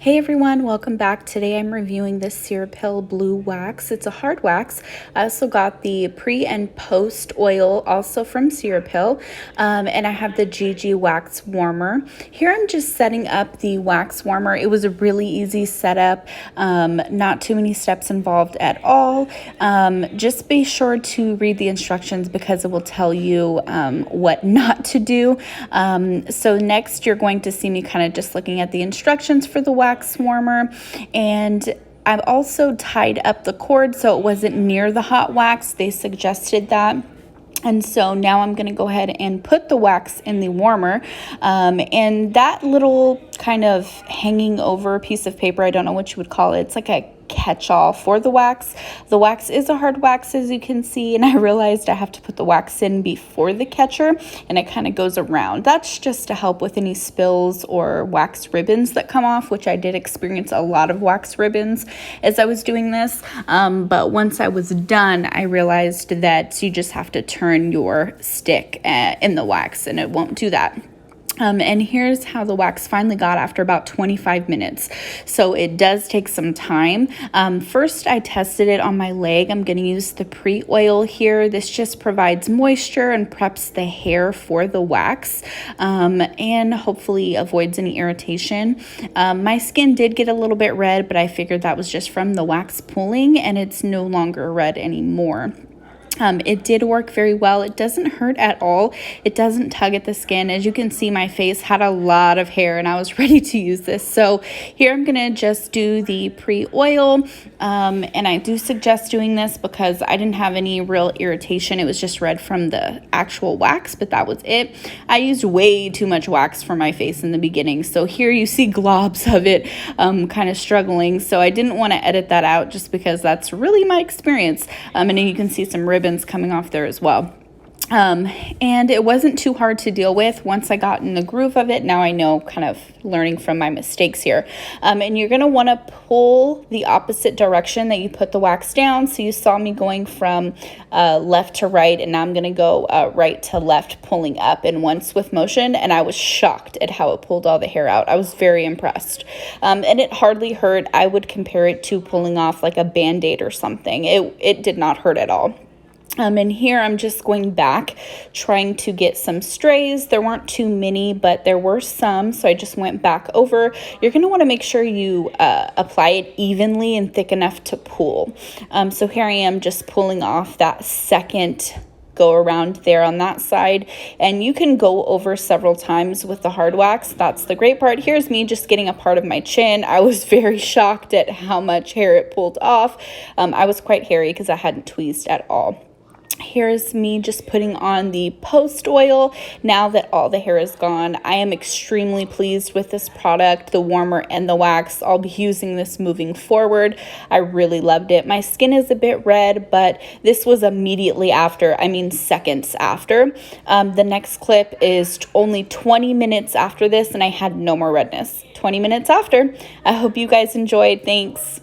Hey everyone, welcome back. Today I'm reviewing this Cirepil Blue Wax. It's a hard wax. I also got the pre and post oil also from Cirepil, and I have the GG Wax Warmer. Here I'm just setting up the wax warmer. It was a really easy setup, not too many steps involved at all. Just be sure to read the instructions because it will tell you what not to do. So next you're going to see me kind of just looking at the instructions for the wax warmer, and I've also tied up the cord so it wasn't near the hot wax. They suggested that. And so now I'm going to go ahead and put the wax in the warmer, and that little kind of hanging over piece of paper, I don't know what you would call it. It's like a catch-all for the wax. The wax is a hard wax, as you can see, and I realized I have to put the wax in before the catcher, and it kind of goes around. That's just to help with any spills or wax ribbons that come off, which I did experience a lot of wax ribbons as I was doing this. But once I was done, I realized that you just have to turn your stick in the wax, and it won't do that. And here's how the wax finally got after about 25 minutes. So it does take some time. First, I tested it on my leg. I'm going to use the pre-oil here. This just provides moisture and preps the hair for the wax, and hopefully avoids any irritation. My skin did get a little bit red, but I figured that was just from the wax pulling, and it's no longer red anymore. It did work very well. It doesn't hurt at all. It doesn't tug at the skin. As you can see, my face had a lot of hair and I was ready to use this. So here I'm going to just do the pre-oil, and I do suggest doing this because I didn't have any real irritation. It was just red from the actual wax, but that was it. I used way too much wax for my face in the beginning. So here you see globs of it, kind of struggling. So I didn't want to edit that out just because that's really my experience. And then you can see some ribbons coming off there as well. And it wasn't too hard to deal with once I got in the groove of it. Now I know, kind of learning from my mistakes here. And you're going to want to pull the opposite direction that you put the wax down. So you saw me going from left to right, and now I'm going to go right to left, pulling up in one swift motion. And I was shocked at how it pulled all the hair out. I was very impressed. And it hardly hurt. I would compare it to pulling off like a Band-Aid or something. It did not hurt at all. And here I'm just going back, trying to get some strays. There weren't too many, but there were some, so I just went back over. You're going to want to make sure you apply it evenly and thick enough to pull. So here I am just pulling off that second go around there on that side, and you can go over several times with the hard wax. That's the great part. Here's me just getting a part of my chin. I was very shocked at how much hair it pulled off. I was quite hairy because I hadn't tweezed at all. Here's me just putting on the post oil now that all the hair is gone. I am extremely pleased with this product, the warmer and the wax. I'll be using this moving forward. I really loved it. My skin is a bit red, but this was immediately after, I mean seconds after. The next clip is only 20 minutes after this, and I had no more redness. 20 minutes after. I hope you guys enjoyed. Thanks.